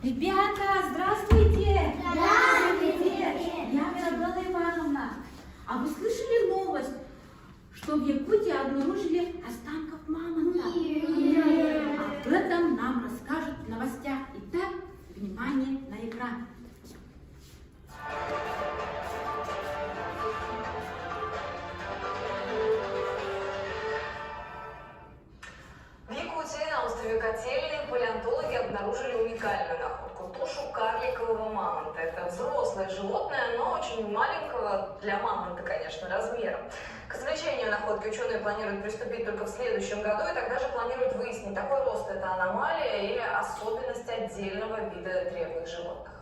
Ребята, здравствуйте! Здравствуйте! Я Мироблана Ивановна. А вы слышали новость, что в Якутии обнаружили останков мамонта? Нет. Об этом нам расскажут в новостях. Итак, внимание на экран. В Якутии на острове Котельный палеонтологи обнаружили уникальную находку – тушу карликового мамонта. Это взрослое животное, но очень маленького для мамонта, конечно, размером. К извлечению находки ученые планируют приступить только в следующем году, и тогда же планируют выяснить, такой рост – это аномалия или особенность отдельного вида древних животных.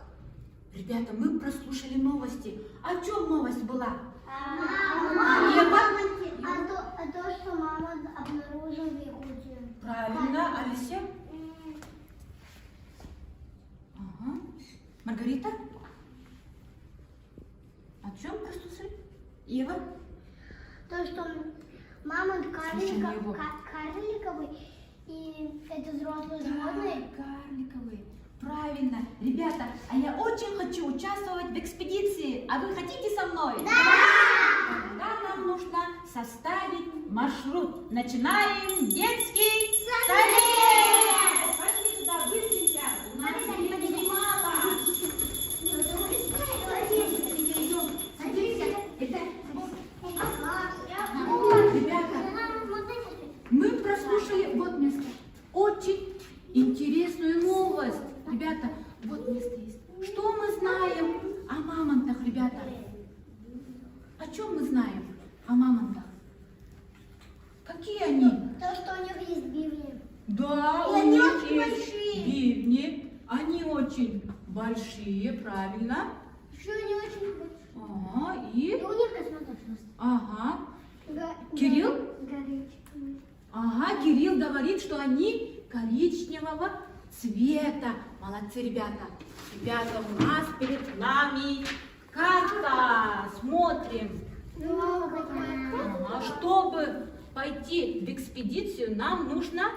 Ребята, мы прослушали новости. О чем новость была? То, что мамонт обнаружил в Якутии. Правильно, Алисия? Ага. Маргарита? О чем прослушали? Ева? То, что мамонт Слушаем его. карликовый, и это взрослое животное. Карликовый. Правильно. Ребята, а я очень хочу участвовать в экспедиции. А вы хотите со мной? Да! Тогда нам нужно составить маршрут. Начинаем детский совет! Пошли туда, быстренько. У нас времени мало. Идем. Садимся. Ребята, мы прослушали вот место. Очень интересную новость. Ребята, вот место есть. Что мы знаем о мамонтах, ребята? О чем мы знаем о мамонтах? Какие они? То, что у них есть бивни. Да, И у они них очень есть большие. бивни. Они очень большие, правильно. Еще они очень большие. Ага, И и... у них космонавт. Ага. Кирилл? Коричневый. Ага, Кирилл говорит, что они коричневого цвета. Молодцы, ребята. Ребята, у нас перед нами карта. Смотрим. Ага, чтобы пойти в экспедицию, нам нужно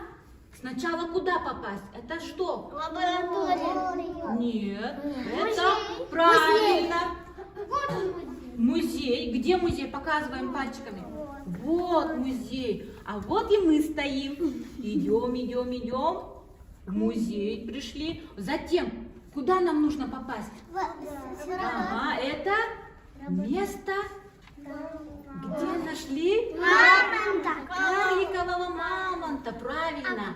сначала куда попасть? Это что? Лаборатория. Нет, Музей. это правильно. Вот он музей. Музей. Где музей? Показываем пальчиками. Вот музей. А вот и мы стоим. Идем, идем, идем. В музей пришли. Затем, куда нам нужно попасть? Ага, это место, где нашли карликового мамонта. Правильно.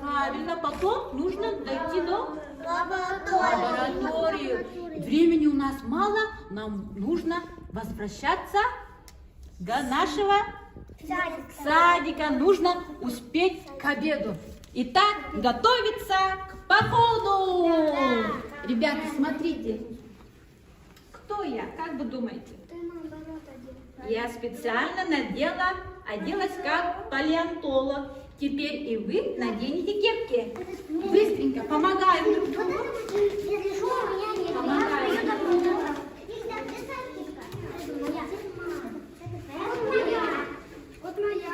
Правильно. Потом нужно дойти до лаборатории. Времени у нас мало. Нам нужно возвращаться до нашего садика. Нужно успеть к обеду. Итак, готовиться к походу. Ребята, смотрите. Кто я? Как вы думаете? Я специально оделась как палеонтолог. Теперь и вы наденете кепки. Быстренько помогаем друг другу. Вот моя.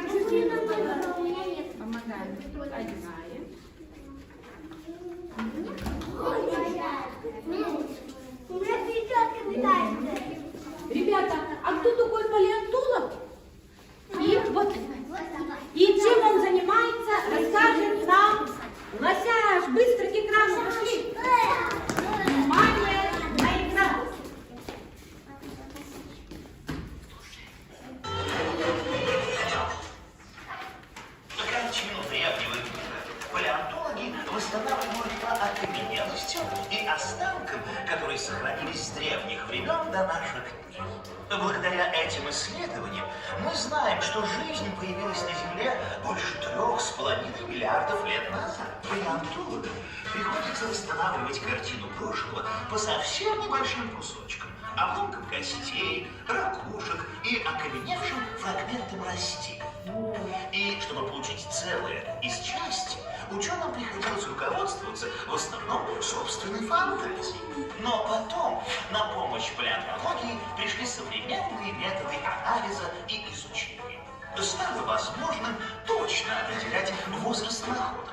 Помогаем. Одеваем. Ребята, а кто такой палеонтолог? И чем он занимается, расскажет нам Лосяш. Быстро к экрану пошли. Внимание на экран. Кончину древнего мира палеонтологи восстанавливают по окаменелостям и останкам, которые сохранились с древних времен до наших дней. Благодаря этим исследованиям мы знаем, что жизнь появилась на Земле больше 3,5 миллиардов лет назад. Палеонтологам приходится восстанавливать картину прошлого по совсем небольшим кусочкам, обломкам костей, ракушек и окаменевшим фрагментам растений. И чтобы получить целое из части, ученым приходилось руководствоваться в основном собственной фантазией. Но потом на помощь палеонтологии пришли современные методы анализа и изучения. Стало возможным точно определять возраст находок.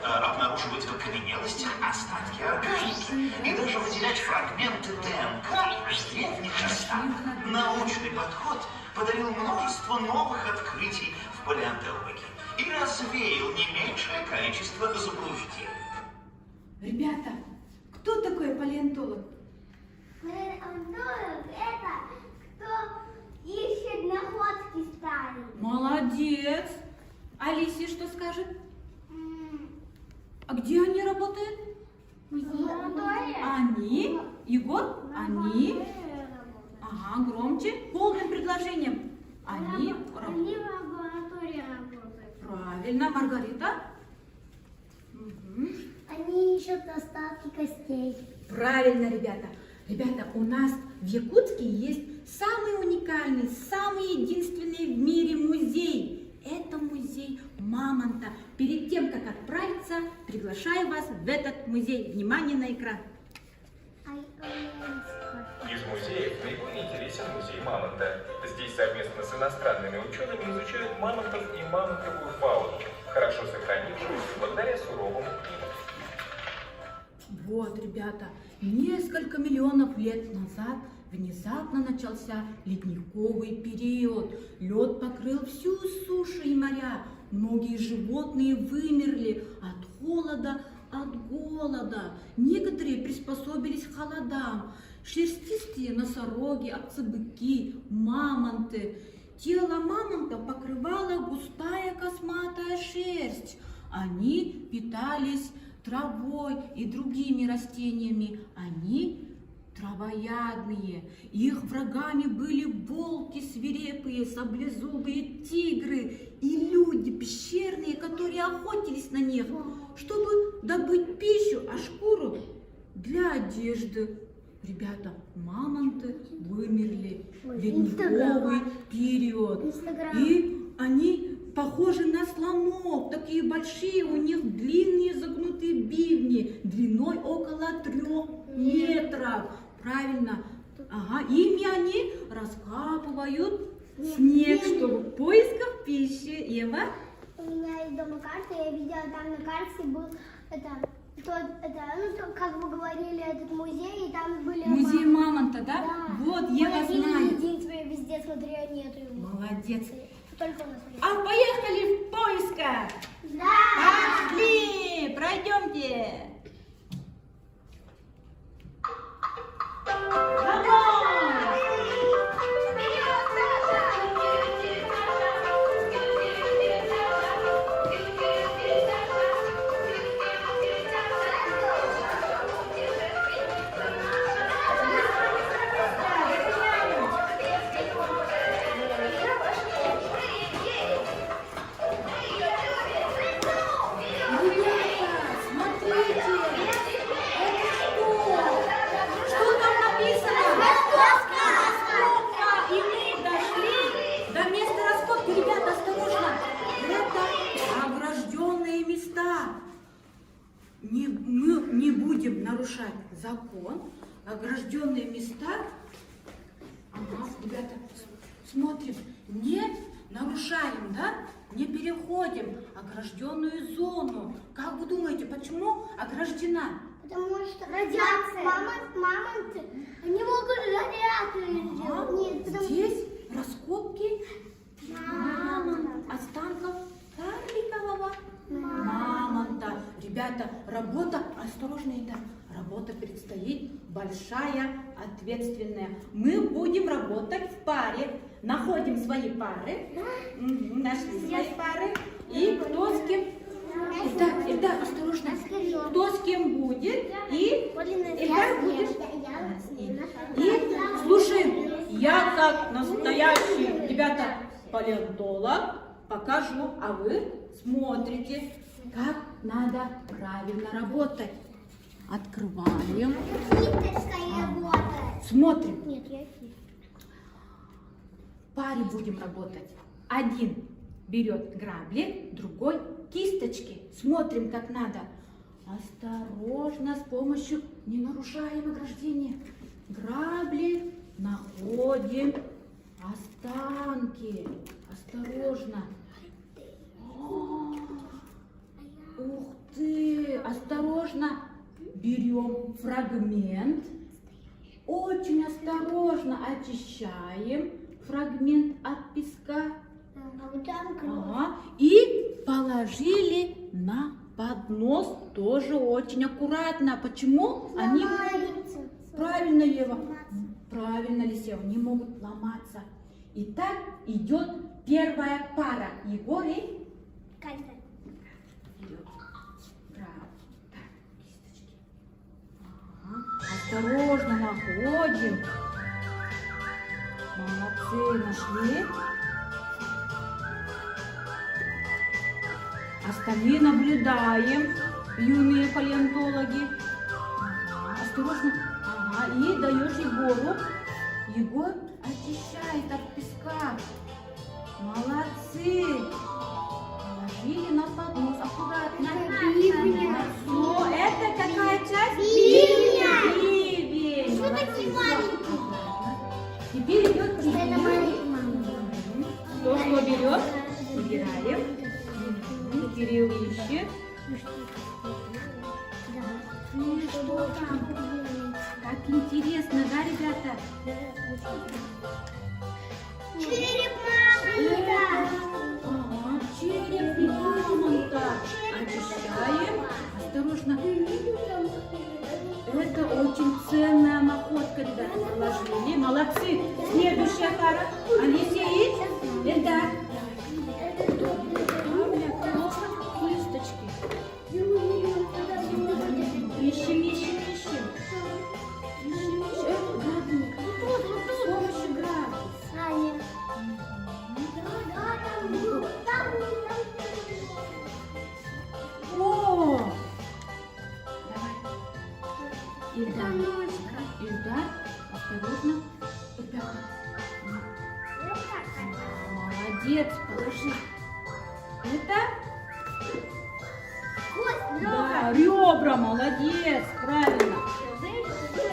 Обнаружив обнаруживать в окаменелостях остатки органики и даже выделять фрагменты ДНК из древних останков. Научный подход подарил множество новых открытий в палеонтологии и развеял не меньшее количество заблуждений. Ребята, кто такой палеонтолог? Палеонтолог — это кто ищет находки старые. Молодец! Алисия что скажет? А где они работают? Они? Егор? Они? Ага, громче. Полным предложением. Они в лаборатории работают. Правильно. Маргарита? Угу. Они ищут остатки костей. Правильно, ребята. Ребята, у нас в Якутске есть самый уникальный, самый единственный в мире музей. Это музей мамонта. Перед тем, как отправиться, приглашаю вас в этот музей. Внимание на экран. Из музеев наиболее интересен музей мамонта. Здесь совместно с иностранными учеными изучают мамонтов и мамонтовую фауну, хорошо сохранившуюся благодаря суровому климату. Вот, ребята, несколько миллионов лет назад внезапно начался ледниковый период. Лед покрыл всю сушу и моря. Многие животные вымерли от холода, от голода. Некоторые приспособились к холодам. Шерстистые носороги, овцы-быки, мамонты. Тело мамонта покрывала густая косматая шерсть. Они питались травой и другими растениями. Они травоядные. Их врагами были волки свирепые, саблезубые тигры и люди пещерные, которые охотились на них, чтобы добыть пищу, а шкуру для одежды. Ребята, мамонты вымерли в ледниковый период. И они похожи на слонов, такие большие, у них длинные загнутые бивни, длиной около 3 метров. Правильно. Ага, ими они раскапывают снег, чтобы в поисках пищи. Ева? У меня есть дома карта, я видела, там на карте был как вы говорили, этот музей, и там были Музей мамонта, да? Да. Вот, Ева знает. Единственное, везде смотрю, нету его. Молодец. Только у нас есть. А поехали в поисках. Да! Пошли, пройдемте. Мы не будем нарушать закон, огражденные места. Ага, ребята, смотрим, не нарушаем, да? Не переходим огражденную зону. Как вы думаете, почему ограждена? Потому что радиация. Мамонты, они могут радиацию сделать. Нет, потому Здесь раскопки Мамонта. останков карликового мамонта. Ребята, работа, осторожно, это работа предстоит большая, ответственная. Мы будем работать в паре. Находим свои пары. Нашли свои пары. И кто с кем... Ильдар, осторожно. Кто с кем будет. И Ильдар будешь... И слушаем. Я как настоящий, ребята, палеонтолог покажу, а вы смотрите, как надо правильно работать. Открываем. кисточкой работает. Смотрим. Нет, я В паре будем работать. Один берет грабли, другой кисточки. Смотрим, как надо. Осторожно, с помощью, не нарушаем ограждение. Грабли, находим останки. Осторожно. Ух ты! осторожно очищаем фрагмент от песка. Ага. И положили на поднос тоже очень аккуратно. Почему? Они... Правильно, Ева. Правильно, Лисева, не могут ломаться. Итак, идет первая пара. Егор и... Катя. Вперед. Браво. Так, кисточки. Ага. Осторожно находим. Молодцы, нашли. Остальные наблюдаем, юные палеонтологи. Ага, осторожно. Ага, и даешь Егору. Егор очищает от песка. Молодцы. Положили на поднос аккуратно. Все, это какая часть? Бивень. Бивень. Что такие маленькие? Теперь идет Это Кирилл. маленькие. Кто что берет? Выбираем. Кирилл ищет. Как интересно, да, ребята? Череп мамонта. Ага, череп мамонта. Очищаем. Осторожно. Это очень ценная находка, ребята. Положили. Молодцы. Следующая пара. Алисия и Эльдар. Кисточки. Ищем. С помощью грабли. О! Давай. Ильдар, осторожно. Ребята. Молодец, положи. Это? Да, ребра, молодец, правильно.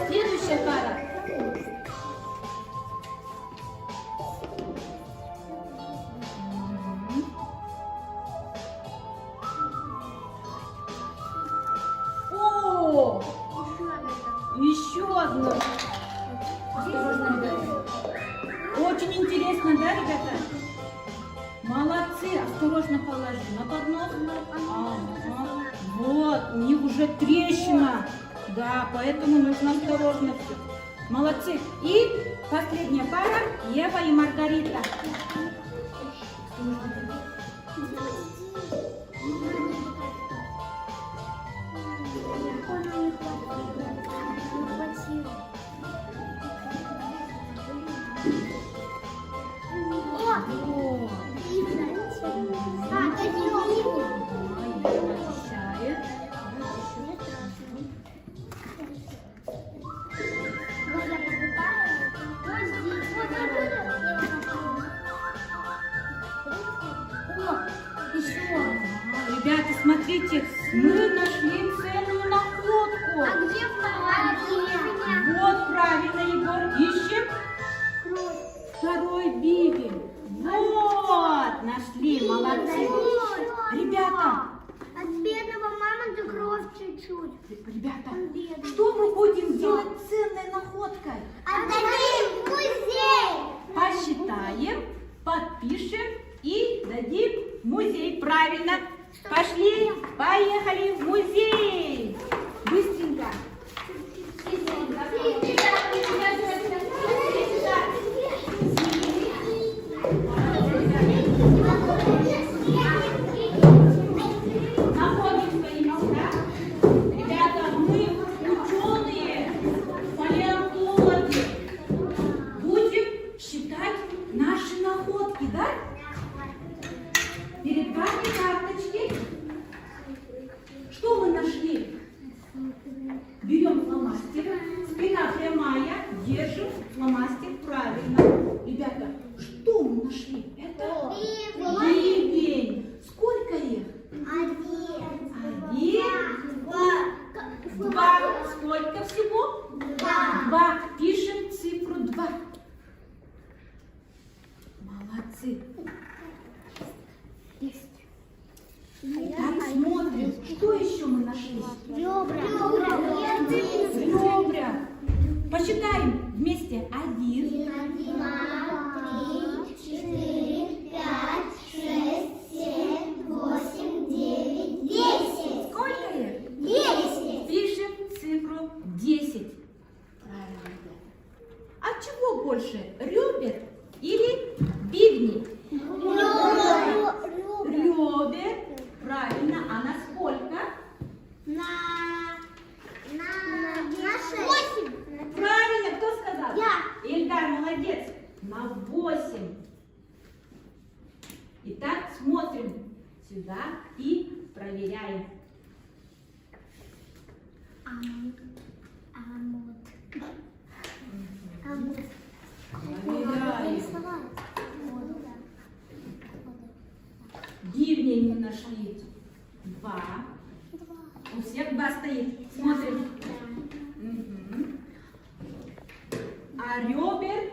Следующая пара. О! Еще одна. Осторожно, ребята. Очень интересно, да, ребята? Молодцы. Осторожно положи на поднос. Ага. Вот, у них уже трещина. Да, поэтому нужно осторожно все. Молодцы. И последняя пара. Ева и Маргарита. Ребята, смотрите, мы нашли ценную находку. А где вторая бивень? Вот, правильно, Егор, ищем второй бивень. Вот, нашли, молодцы. Ребята, От бедного мамонта кровь чуть-чуть. ребята, что мы будем делать с ценной находкой? Отдадим в музей. Посчитаем, подпишем и дадим в музей. Правильно. Пошли, поехали в музей. Быстренько. Находим свои места. Ребята, мы ученые, палеонтологи. Будем считать наши находки, да? Перед вами карточки. Что мы нашли? Берем фломастер, спина прямая, держим фломастер правильно. Ребята, что мы нашли? Это бивень. Сколько их? Один. Два. Сколько всего? Два. Пишем цифру 2. Молодцы. Так, смотрим, что еще мы нашли? Ребра. Ребра. Посчитаем вместе. вместе. 1, 2, 3, 4, 5, 6, 7, 8, 9, 10. сколько их? 10. Пишем цифру 10. Правильно. От чего больше? Ребер или бивни? Ребер. Правильно. А на сколько? На 6. Правильно. Кто сказал? Я. Ильдар, молодец. На 8. Итак, смотрим сюда и проверяем. Проверяем. Бивни не нашли. 2. У всех 2 стоит. Смотрим. Мгм. А ребер?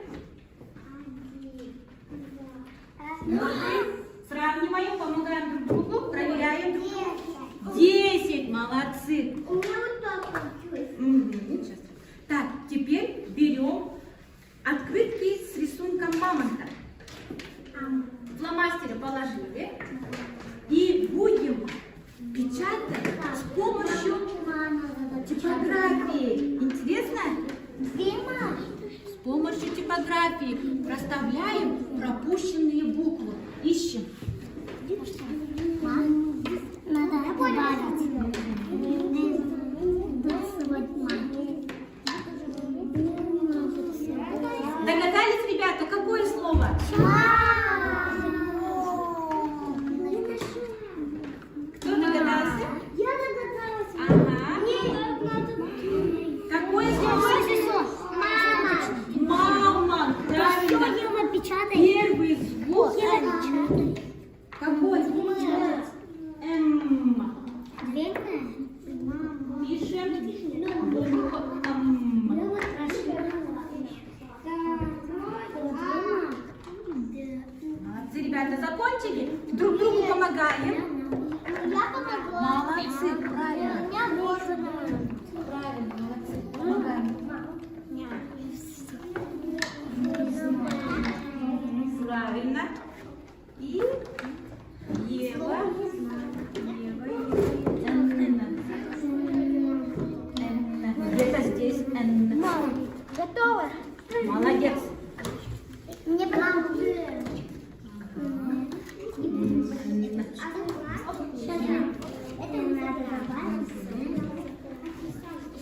Сравниваем, помогаем друг другу, проверяем. 10. Молодцы. У меня вот так получилось. Сейчас. Так, теперь берем открытки с рисунком мамонта. Фломастеры положили и будем печатать с помощью типографии. Интересно? С помощью типографии проставляем пропущенные буквы. Ищем. Надо добавить. Догадались, ребята, какое слово? Кто догадался? Я догадалась. Ага. Нет, Какое слово? Мама. Мама. Правильно. Первый звук. Какой? М. Пишем букву М. Молодцы, ребята, закончили? Друг другу помогаем. Я помогла. Молодцы, правильно. У меня тоже. Правильно, молодцы. Помогаем. Правильно. И Ева. Где-то здесь Н. Готово. Молодец. Мне прям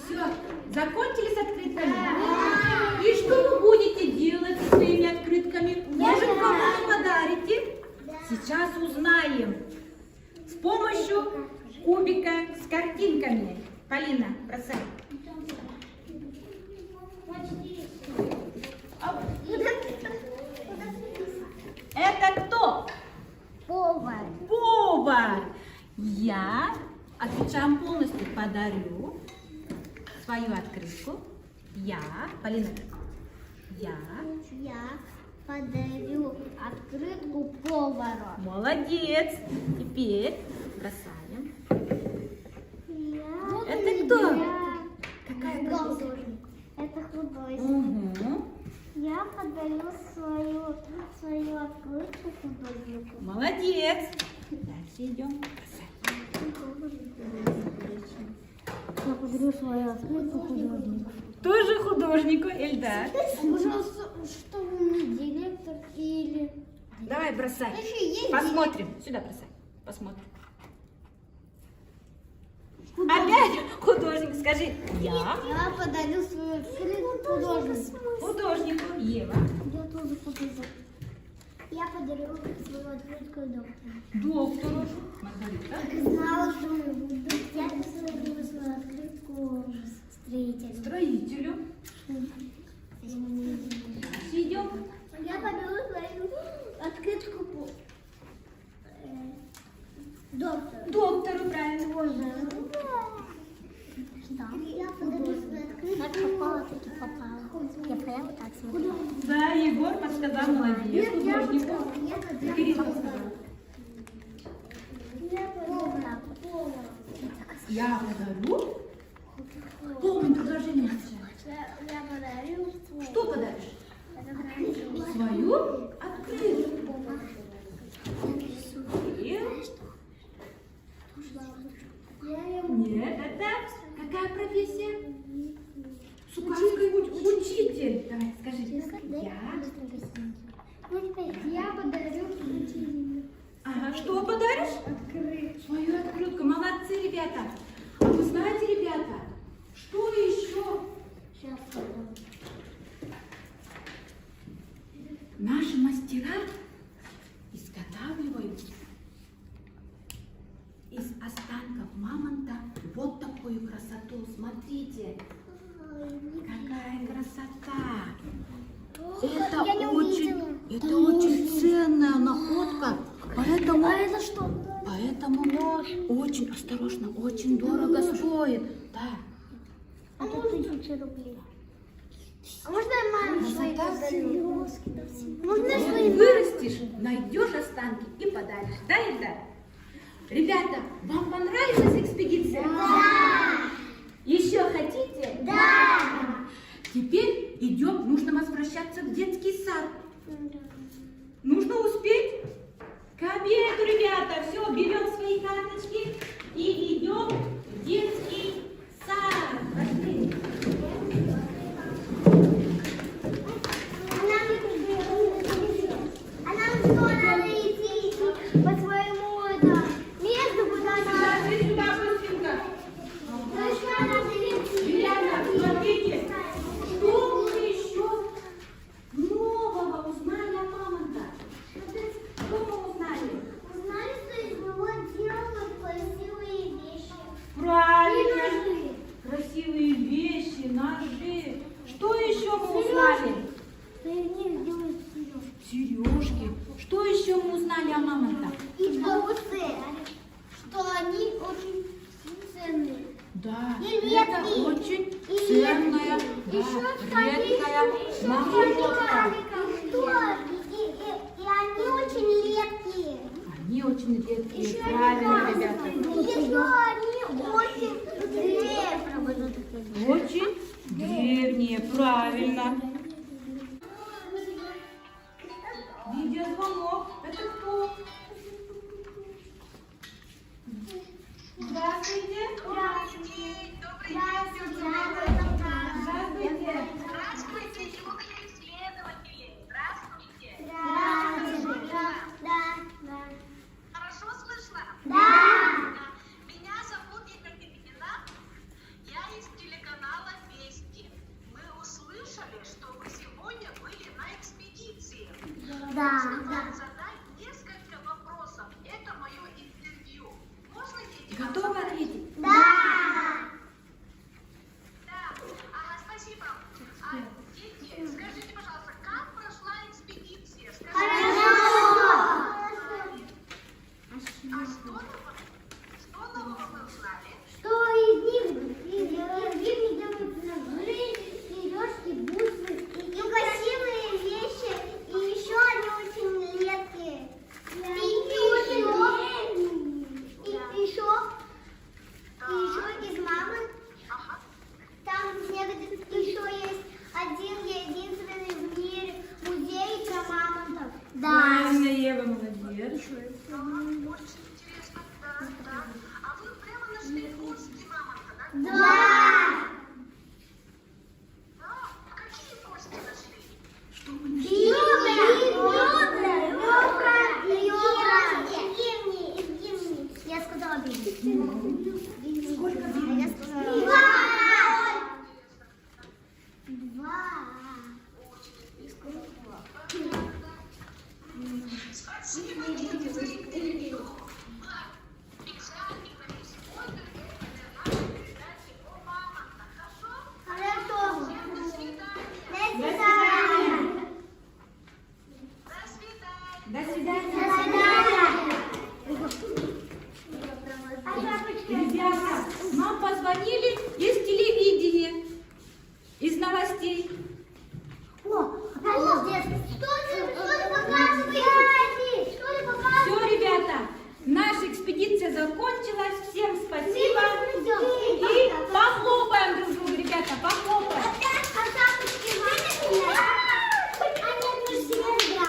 Все, закончили с открытками? И что вы будете делать со своими открытками? Может, кому-то подарите? Сейчас узнаем. С помощью кубика с картинками. Полина, бросай. Это кто? повар. Повар. Я, отвечаем полностью, подарю свою открытку. Я, Полина, я. Я подарю открытку повару. Молодец. Теперь бросаем. Это кто? кто? Какая художник. Это художник. Угу. Я подарю свою открытку художнику. Молодец. Дальше идем. Я подарю свою открытку художнику. Тоже художнику, Эльдар. Пожалуйста, что вы мне, директор или... Давай, бросай. Еще есть Посмотрим. Сюда бросай. Посмотрим. Опять художник. Скажи. Я Я подарю свою открытку художнику. художнику. Ева. Я тоже художник. Я подарю свою открытку доктору. Доктору. Маргарита. Так знала, что мы будем. Я подарю свою открытку строителю. Строителю. Идем. Я подарю свою открытку доктору. Доктору, правильно. Я подарю свою открытку. Так попала, так и попала. Я прямо так смотрю. Да, Егор подсказал, молодец. Художнику. Кирилл подсказал. Я подарю. Полное предложение. Я подарю Что подаришь? что подаришь? Свою открытку. Молодцы, ребята. А вы знаете, ребята, что еще? Сейчас. Наши мастера изготавливают из останков мамонта вот такую красоту. Смотрите, какая красота. Это Я не увидела. очень ценная находка, поэтому, А это что? поэтому очень осторожно, очень дорого стоит. Да. А тут 1000 рублей. А можно я маме свои подарю? Можно я свои? Вырастешь, найдешь останки и подаришь. Да, Ильдар? Ребята, вам понравилась экспедиция? Да! Еще хотите? Да! Теперь идем, нужно возвращаться в детский сад. Нужно успеть к обеду, ребята. Все, берем свои карточки и идем в детский сад. Пошли. А нам что, надо идти по своему месту, куда надо? Сюда, сюда, быстренько. Точно надо идти. Ребята, смотрите, что мы еще нового узнали о мамонтах? Что мы узнали? Узнали, что из него делают красивые вещи. Правильно. Красивые вещи, ножи. Что еще мы узнали? Что из них делают сережки. Сережки. Что еще мы узнали о мамонтах? И бусы. Что они очень ценные. Да, И это редкие. очень И ценная, Еще да, редкая находка. И они очень редкие. Они очень редкие, Еще правильно, они ребята. Еще они очень древние. Очень древние, правильно. Видеозвонок. Это кто? Здравствуйте. Здравствуйте. Здравствуйте, исследователи! Здравствуйте! Хорошо слышно? Меня зовут Екатерина. Я из телеканала «Вести». Мы услышали, что вы сегодня были на экспедиции. Хочу вам задать несколько вопросов. Это мое интервью. Можно дети? Готовы ответить? Да. Ага, спасибо. Дети, скажите, пожалуйста, как прошла экспедиция? А что нового вы узнали? Что из них делают ножи, сережки, бусы, и красивые вещи, и еще они очень редкие. И еще из мамы, Ага. там еще есть один единственный в мире музей про мамонтов. Правильно, Ева, молодец. Очень интересно.